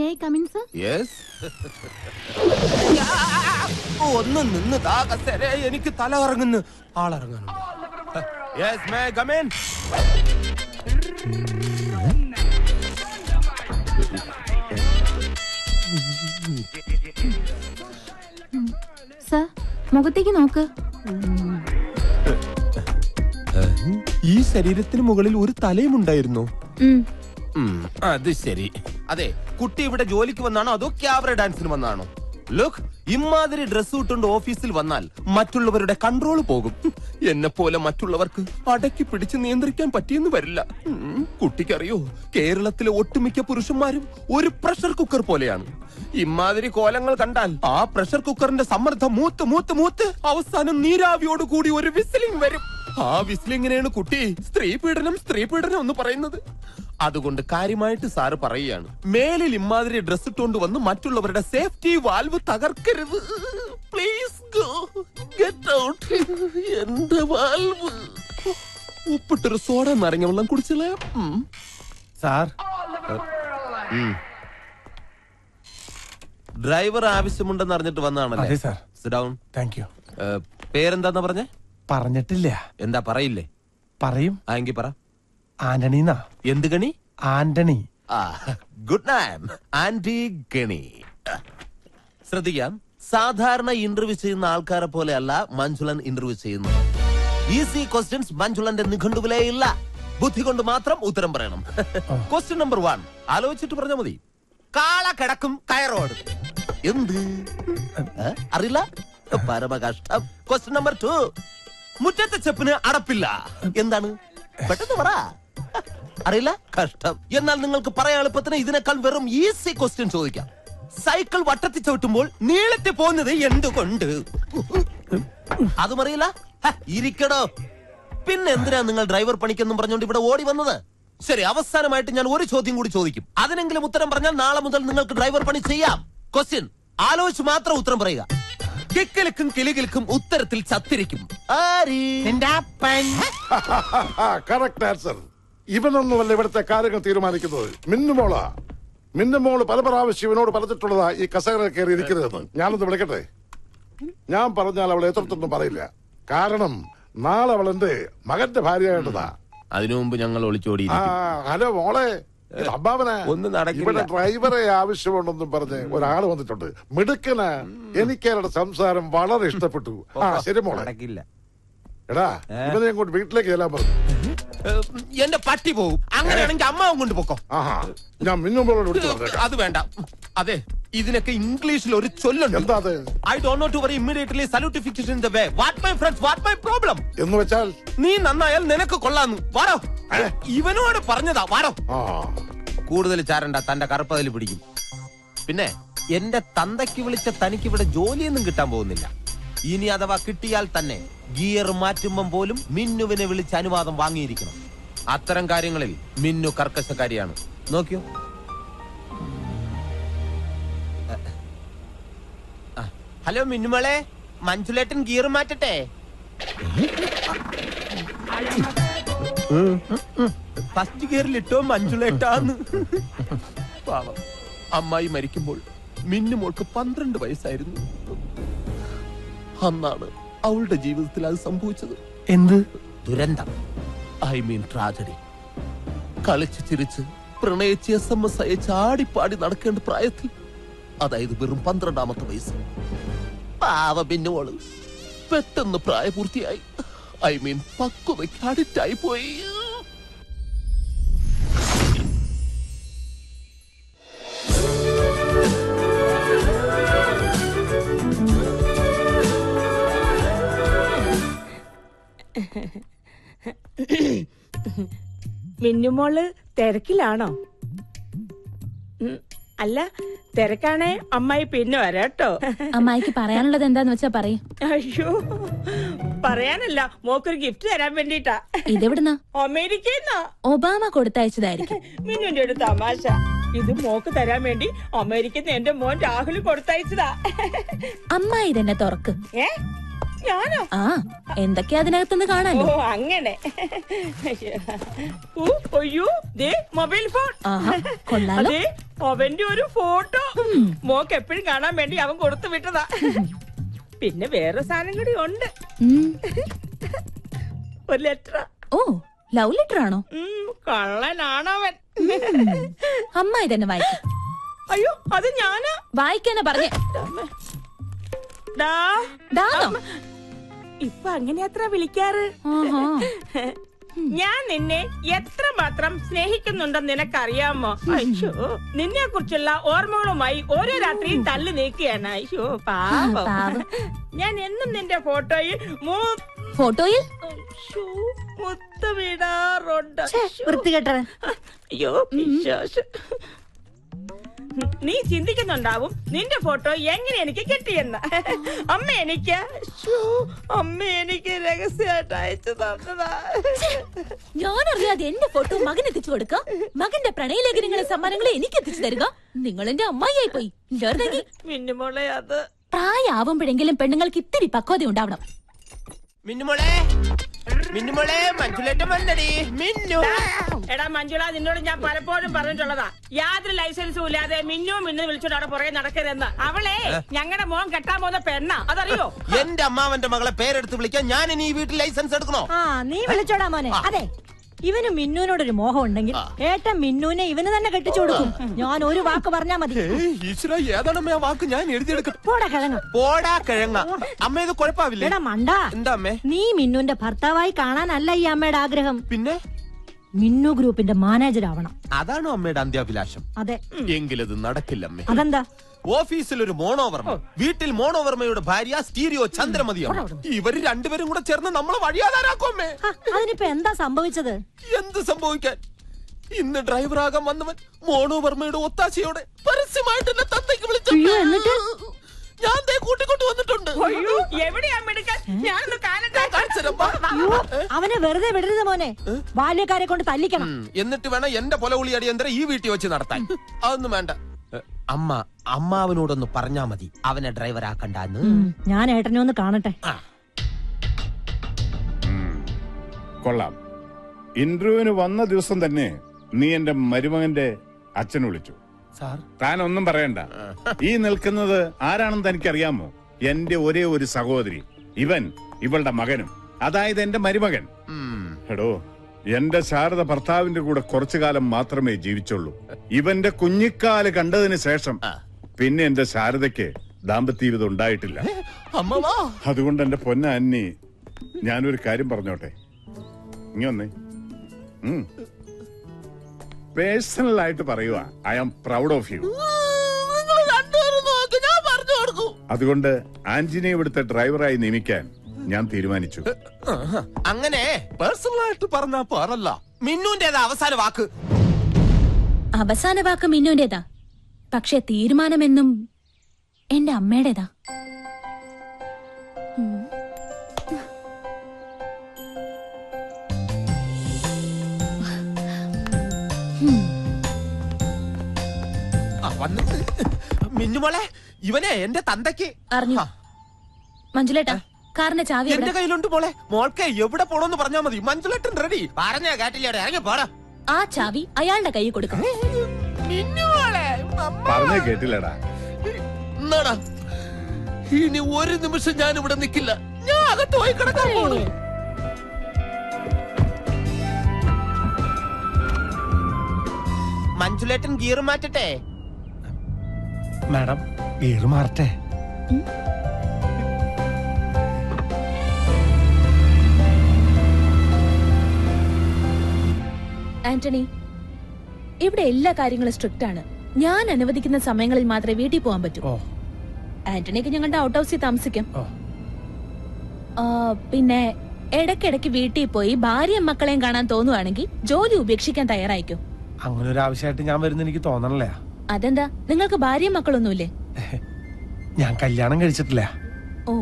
May I come in, sir? Yes. ഒന്ന് നിന്ന് താ കസേര എനിക്ക് തല കറങ്ങുന്നു ആളിറങ്ങുന്നു. Yes, may I come in? Sir, മുഖത്തേക്ക് നോക്ക്. ഈ ശരീരത്തിന് മുകളിൽ ഒരു തലയും ഉണ്ടായിരുന്നു. അത് ശരി. അതെ, കുട്ടി ഇവിടെ ജോലിക്ക് വന്നാണോ അതോ ക്യാബറ ഡാൻസിന് വന്നാണോ? ലുക്ക്, ഇമാതിരി ഡ്രസ് ഇട്ടുകൊണ്ട് ഓഫീസിൽ വന്നാൽ മറ്റുള്ളവരുടെ കൺട്രോൾ പോകും. എന്നെ പോലെ മറ്റുള്ളവർക്ക് അടക്കി പിടിച്ച് നിയന്ത്രിക്കാൻ പറ്റിയെന്ന് വരില്ല. കുട്ടിക്കറിയോ, കേരളത്തിലെ ഒട്ടുമിക്ക പുരുഷന്മാരും ഒരു പ്രഷർ കുക്കർ പോലെയാണ്. ഇമാതിരി കോലങ്ങൾ കണ്ടാൽ ആ പ്രഷർ കുക്കറിന്റെ സമ്മർദ്ദം മൂത്ത് മൂത്ത് മൂത്ത് അവസാനം നീരാവിയോട് കൂടി ഒരു വിസിലിംഗ് വരും. ആ വിസിലിങ്ങിനെയാണ് കുട്ടി സ്ത്രീ പീഡനം എന്ന് പറയുന്നത്. അതുകൊണ്ട് കാര്യമായിട്ട് സാറ് പറയുകയാണ്, മേലിൽ ഇമാതിരി ഡ്രസ് ഇട്ടുകൊണ്ട് വന്ന് മറ്റുള്ളവരുടെ സേഫ്റ്റി വാൽവ് തകർക്കരുത്. Please go get out. എന്റെ വാൽവ് ഉപ്പിട്ടൊരു സോഡ നിറഞ്ഞ വെള്ളം കുടിച്ചില്ലേ സാർ? ഡ്രൈവർ ആവശ്യമുണ്ടെന്ന് അറിഞ്ഞിട്ട് വന്നാണല്ലേ? അതെ sir. Sit down. Thank you. പേരെന്താന്നാ പറഞ്ഞേ? പറഞ്ഞിട്ടില്ല. എന്താ പറയില്ലേ? പറയും. എങ്കിൽ പറ. ആന്റണീന്നാ. എന്ത് ഗണി? ആന്റണി. ഗുഡ് നൈം, ആന്റി ഗണി. ശ്രദ്ധിക്കാം, സാധാരണ ഇന്റർവ്യൂ ചെയ്യുന്ന ആൾക്കാരെ പോലെയല്ല മഞ്ജുളൻ ഇന്റർവ്യൂ ചെയ്യുന്നത്. ഈസി ക്വസ്റ്റ്യൻസ് മഞ്ജുളന്റെ നിഘണ്ടുവിലേ ഇല്ല. ബുദ്ധി കൊണ്ട് മാത്രം ഉത്തരം പറയണം. ക്വസ്റ്റ്യൻ നമ്പർ 1 ആലോചിച്ചിട്ട് പറഞ്ഞാൽ മതി. കാള കിടക്കും കയറോട്. എന്ത് അറിയില്ല? പരമകഷ്ടം. ക്വസ്റ്റ്യൻ നമ്പർ 2 മുറ്റത്തെ ചെപ്പിന് അടപ്പില്ല. എന്താണ്? പെട്ടെന്ന് പറ. അറിയില്ല? കഷ്ടം. എന്നാൽ നിങ്ങൾക്ക് പറയാൻ എളുപ്പത്തിന് ഇതിനേക്കാൾ വെറും ഈസി ക്വസ്റ്റ്യൻ ചോദിക്കാം. സൈക്കിൾ വട്ടത്തി ചവിട്ടുമ്പോൾ നീളത്തിൽ പോകുന്നത് എന്തുകൊണ്ട്? അതും അറിയില്ല? ഇരിക്കടോ. പിന്നെ എന്തിനാ നിങ്ങൾ ഡ്രൈവർ പണിക്കെന്നും പറഞ്ഞുകൊണ്ട് ഇവിടെ ഓടി വന്നത്? ശരി, അവസാനമായിട്ട് ഞാൻ ഒരു ചോദ്യം കൂടി ചോദിക്കും. അതിനെങ്കിലും ഉത്തരം പറഞ്ഞാൽ നാളെ മുതൽ നിങ്ങൾക്ക് ഡ്രൈവർ പണി ചെയ്യാം. ക്വസ്റ്റ്യൻ ആലോചിച്ച് മാത്രം ഉത്തരം പറയുക. കിക്കിലിക്കും കിളികിൽക്കും ഉത്തരത്തിൽ ചത്തിരിക്കും. ഇവനൊന്നുമല്ല ഇവിടുത്തെ കാര്യങ്ങൾ തീരുമാനിക്കുന്നത്. മിന്നുമോള് പല പ്രാവശ്യം ഇവനോട് പറഞ്ഞിട്ടുള്ളതാ ഈ കസേര കയറി ഇരിക്കരുതെന്ന്. ഞാനൊന്ന് വിളിക്കട്ടെ? ഞാൻ പറഞ്ഞാൽ അവൾ എത്രത്തൊന്നും പറയില്ല. കാരണം നാളെ അവൾ എന്റെ മകന്റെ ഭാര്യയായിട്ടതാ. അതിനു മുമ്പ് ഞങ്ങൾ ഒളിച്ചോടി. ഹലോ മോളെ, അമ്മാവനെ ഒന്നും നടക്കില്ല. ഇവിടെ ഡ്രൈവറെ ആവശ്യമുണ്ടെന്നും പറഞ്ഞ് ഒരാള് വന്നിട്ടുണ്ട്. മിടുക്കന്. എനിക്ക് അവരുടെ സംസാരം വളരെ ഇഷ്ടപ്പെട്ടു. ശരി മോളെ. നടക്കില്ല. എടാ, ഇവനെ അങ്ങോട്ട് വീട്ടിലേക്ക് ചെല്ലാൻ പറഞ്ഞു. എന്റെ പട്ടി പോവും. അങ്ങനെയാണെങ്കിൽ അമ്മാവും കൊണ്ട് പോക്കോ. ഞാൻ മിന്നുമ്പോളോട് വിളിച്ചു പറഞ്ഞേക്കാം. അത് വേണ്ട. അതെ, ഇതിനൊക്കെ ഇംഗ്ലീഷിൽ ഒരു ചൊല്ലുണ്ട്. എന്താ അത്? I don't know to worry immediately salutification in the way. What my friends, what my problem എന്ന് വെച്ചാൽ നീ നന്നായാൽ നിനക്ക് കൊള്ളാന്നു. വാടോ. ഇവനോട് പറഞ്ഞതാ. വാടോ. കൂടുതൽ ചാരണ്ട, തന്റെ കറുപ്പതിൽ പിടിക്കും. പിന്നെ എന്റെ തന്തയ്ക്ക് വിളിച്ച തനിക്ക് ഇവിടെ ജോലിയൊന്നും കിട്ടാൻ പോകുന്നില്ല. ഇനി അഥവാ കിട്ടിയാൽ തന്നെ ഗിയർ മാറ്റുമ്പം പോലും മിന്നുവിനെ വിളിച്ച് അനുവാദം വാങ്ങിയിരിക്കണം. അത്തരം കാര്യങ്ങളിൽ മിന്നു കർക്കശക്കാരിയാണ്. നോക്കിയോ? ഹലോ മിന്നുമോളെ, മഞ്ജുലേട്ടൻ ഗിയർ മാറ്റട്ടെ? ഫസ്റ്റ് ഗിയറിലിട്ടോ മഞ്ജുലേട്ടാന്ന്. പാവം, അമ്മായി മരിക്കുമ്പോൾ മിന്നുമോൾക്ക് 12 വയസ്സായിരുന്നു. അന്നാണ് അവളുടെ ജീവിതത്തിൽ അത് സംഭവിച്ചത്. എന്ത് ദുരന്തം? I mean tragedy. കളിച്ച് ചിരിച്ച് പ്രണയിച്ച് SMS അയച്ച് ആടിപ്പാടി നടക്കേണ്ട പ്രായത്തിൽ, അതായത് വെറും 12ാമത്തെ വയസ്സ്, പാവ പിന്നോള് പെട്ടെന്ന് പ്രായപൂർത്തിയായി. ഐ മീൻ പക്വതയ്ക്ക് അഡിക്റ്റായി പോയി. മിന്നുമോള് തിരക്കിലാണോ? അല്ല, തിരക്കാണേ അമ്മായി പിന്നെ വരാട്ടോ. അമ്മായിക്ക് പറയാനുള്ളത് എന്താന്ന് വെച്ചാ പറയും. അയ്യോ, പറയാനല്ല, മോക്കൊരു ഗിഫ്റ്റ് തരാൻ വേണ്ടിട്ടാ. ഇതെവിടുന്നാ? അമേരിക്കന്നാ. ഒബാമ കൊടുത്തയച്ചതായിരിക്കും. മിന്നുന്റെ ഒരു തമാശ. ഇത് മോക്ക് തരാൻ വേണ്ടി അമേരിക്കന്ന് എന്റെ മോൻ രാഹുൽ കൊടുത്തയച്ചതാ. അമ്മായി തന്നെ തുറക്ക്. ഞാനോ? ആ എന്തൊക്കെയാ അതിനകത്തുനിന്ന് ഓ കാണാലോ. അങ്ങനെ. ഓ, അയ്യോ ദേ മൊബൈൽ ഫോൺ. ആഹാ, കൊള്ളാലോ. അതെ അവന്റെ ഒരു ഫോട്ടോ മോക്ക് എപ്പോഴും കാണാൻ വേണ്ടി അവൻ കൊടുത്തു വിട്ടതാ. പിന്നെ വേറെ സാധനം കൂടി ഉണ്ട്. ഉം. ഒരു ലെറ്റർ. ഓ ലവ് ലെറ്റർ ആണോ? കള്ളനാണവൻ. അമ്മായി തന്നെ വായിക്കും. അയ്യോ അത് ഞാനാ. വായിക്കാനാ പറഞ്ഞേ. ഡാ. ഡാന്നോ? ഇപ്പൊ അങ്ങനെ അത്ര വിളിക്കാറ്. ആഹാ. ഞാൻ നിന്നെ എത്രമാത്രം സ്നേഹിക്കുന്നുണ്ടെന്ന് നിനക്കറിയാമോ? അയ്യോ നിന്നെ കുറിച്ചുള്ള ഓർമ്മകളുമായി ഓരോ രാത്രിയും തള്ളി നീക്കുകയാണ്. അയ്യോ പാവം. പാവം. ഞാൻ എന്നും നിന്റെ ഫോട്ടോയിൽ ഫോട്ടോയിൽ മുത്തമിടാറുണ്ട്. വൃത്തികെട്ടവൻ. അയ്യോ പിശാച്. നീ ചിന്തിക്കുന്നുണ്ടാവും നിന്റെ ഫോട്ടോ എങ്ങനെ എനിക്ക് കിട്ടിയെന്ന്. അമ്മ എനിക്ക് രഹസ്യമായിട്ട് അയച്ചു തന്നതാ. ഞാനറിയാതെ എന്റെ ഫോട്ടോ മകൻ എത്തിച്ചു കൊടുക്ക. മകന്റെ പ്രണയലേഖനങ്ങളെ സമ്മാനങ്ങളെ എനിക്ക് എത്തിച്ചു തരിക. നിങ്ങൾ എന്റെ അമ്മായിയായി പോയി. മിന്നുമോളെ അത് പ്രായമാവുമ്പോഴെങ്കിലും പെണ്ണുങ്ങൾക്ക് ഇത്തിരി പക്വത ഉണ്ടാവണം. മിന്നുമോളെ മഞ്ജുലേട്ടൻ വന്നടി. മിന്നു എടാ മഞ്ജുള, നിന്നോട് ഞാൻ പലപ്പോഴും പറഞ്ഞിട്ടുള്ളതാ യാതൊരു ലൈസൻസും ഇല്ലാതെ മിന്നു വിളിച്ചോണ്ട് അവിടെ പുറകെ നടക്കരുതെന്ന്. അവളെ ഞങ്ങളുടെ മോൻ കെട്ടാൻ പോകുന്ന പെണ്ണ, അതറിയോ? എന്റെ അമ്മാവന്റെ മകളെ പേരെടുത്ത് വിളിക്കാൻ ഞാൻ ഇനി ഈ വീട്ടിൽ ലൈസൻസ് എടുക്കണോ? ആ നീ വിളിച്ചോടാ മോനെ. അതെ ഇവന് മിന്നുവിനോടൊരു മോഹം ഉണ്ടെങ്കിൽ ഏട്ടൻ മിന്നുവിനെ ഇവന് തന്നെ കെട്ടിച്ചു കൊടുക്കും. ഞാൻ ഒരു വാക്ക് പറഞ്ഞാ മതി. ഈശ്വര ഏതാണമ്മ ആ വാക്ക് ഞാൻ എഴുതിയെടുക്കും. പോടാ കിഴങ്ങ. പോടാ കിഴങ്ങ. അമ്മ ഇത് കുഴപ്പമില്ല. എടാ മണ്ടാ, എന്താ അമ്മേ? നീ മിന്നുവിന്റെ ഭർത്താവായി കാണാനല്ല ഈ അമ്മയുടെ ആഗ്രഹം. പിന്നെ മിന്നു ഗ്രൂപ്പിന്റെ മാനേജർ ആവണം. അതാണോ അമ്മയുടെ അന്ത്യാഭിലാഷം? അതെ. എങ്കിലത് നടക്കില്ലമ്മേ. അതെന്താ? ഓഫീസിൽ ഒരു മോണോവർമ്മ, വീട്ടിൽ മോണോവർമ്മയുടെ ഭാര്യ സ്റ്റീരിയോ ചന്ദ്രമതിയാണ്. ഇവര് രണ്ടുപേരും കൂടെ ചേർന്ന് നമ്മളെ വഴിയാതാരാക്കുമേ. അതിനിപ്പോ എന്താ സംഭവിച്ചത്? എന്ത് സംഭവിക്കാൻ? ഇന്ന് ഡ്രൈവറാകാൻ വന്നവൻ മോണോവർമ്മയുടെ ഒത്താശയോടെ പരസ്യമായിട്ട് എന്നെ തന്തയ്ക്ക് വിളിച്ചു. എന്നിട്ട് ഞാൻ കൂട്ടിക്കൊണ്ട് വന്നിട്ടുണ്ട്. എവിടെയാ മെടുക്കാൻ? ഞാനൊന്ന് കാണട്ടെ. അവനെ വെറുതെ വിടരുത് മോനെ. ബാല്യക്കാരെ കൊണ്ട് തല്ലിക്കണം. എന്നിട്ട് വേണം എന്റെ പൊലവുളി അടിയന്തരം ഈ വീട്ടിൽ വെച്ച് നടത്താൻ. അതൊന്നും വേണ്ട. അമ്മാവനോടൊന്ന് പറഞ്ഞാ മതി അവനെ ഡ്രൈവർ ആക്കണ്ടെന്ന്. ഞാൻ ഏട്ടനെ ഒന്ന് കാണട്ടെ. കൊള്ളാം. ഇന്റർവ്യൂവിന് വന്ന ദിവസം തന്നെ നീ എന്റെ മരുമകന്റെ അച്ഛനെ വിളിച്ചു. സാർ താൻ ഒന്നും പറയണ്ട. ഈ നിൽക്കുന്നത് ആരാണെന്ന് തനിക്കറിയാമോ? എന്റെ ഒരേ ഒരു സഹോദരി. ഇവളുടെ മകനും, അതായത് എന്റെ മരുമകൻ. എടോ, എന്റെ ശാരദ ഭർത്താവിന്റെ കൂടെ കുറച്ചു കാലം മാത്രമേ ജീവിച്ചുള്ളൂ. ഇവന്റെ കുഞ്ഞിക്കാല് കണ്ടതിന് ശേഷം പിന്നെ എന്റെ ശാരദയ്ക്ക് ദാമ്പത്യ ജീവിതം ഉണ്ടായിട്ടില്ല. അതുകൊണ്ട് എന്റെ പൊന്ന അന്നി, ഞാനൊരു കാര്യം പറഞ്ഞോട്ടെ. ഇനി വന്നേ. പേഴ്സണൽ ആയിട്ട് പറയുക, I am proud of you. അതുകൊണ്ട് ആന്റണിയെ ഇവിടുത്തെ ഡ്രൈവറായി നിയമിക്കാൻ ഞാൻ തീരുമാനിച്ചു. അങ്ങനെ പേഴ്സണൽ ആയിട്ട് പറഞ്ഞാ പോരല്ല. മിന്നുന്റേതാ അവസാന വാക്ക്. അവസാന വാക്ക് മിന്നുന്റേതാ. പക്ഷെ തീരുമാനമെന്നും എന്റെ അമ്മയുടേതാ. മിന്നുമോളെ, ഇവനെ എന്റെ തന്തയ്ക്ക് അറിഞ്ഞു. മഞ്ജുലേട്ടാ, കാറിന്റെ ചാവി എന്റെ കയ്യിലുണ്ട് മോളെ. മോൾക്ക് എവിടെ പോണോന്ന് പറഞ്ഞാ മതി. മഞ്ജുലേട്ടൻ റെഡി. പറഞ്ഞ കേട്ടില്ലേടെ, ഇറങ്ങി പോടാ. ആ ചാവി അയാളുടെ കയ്യിൽ കൊടുക്കും. പറഞ്ഞേ കേട്ടില്ലടാ. എന്നാടാ, ഇനി ഒരു നിമിഷം ഞാൻ ഇവിടെ നിൽക്കില്ല. ഞാൻ അകത്ത് പോയി കിടക്കാൻ പോണു. മഞ്ജുലേട്ടൻ ഗിയർ മാറ്റട്ടെ? മാഡം ഗിയർ മാറട്ടെ? ആന്റണി, ഇവിടെ എല്ലാ കാര്യങ്ങളും സ്ട്രിക്റ്റ് ആണ്. ഞാൻ അനുവദിക്കുന്ന സമയങ്ങളിൽ മാത്രമേ വീട്ടിൽ പോകാൻ പറ്റൂ. ആന്റണിക്ക് ഞങ്ങളുടെ ഔട്ട് ഹൗസിൽ താമസിക്കാം. പിന്നെ ഇടയ്ക്കിടയ്ക്ക് വീട്ടിൽ പോയി ഭാര്യയും മക്കളെയും കാണാൻ തോന്നുവാണെങ്കിൽ ജോലി ഉപേക്ഷിക്കാൻ തയ്യാറായിക്കോ. അങ്ങനെ ഒരു ആവശ്യമായിട്ട് ഞാൻ വരുന്ന എനിക്ക് തോന്നണല്ലേ. അതെന്താ, നിങ്ങൾക്ക് ഭാര്യയും മക്കളൊന്നുമില്ലേ? ഞാൻ കല്യാണം കഴിച്ചിട്ടില്ല. ഓ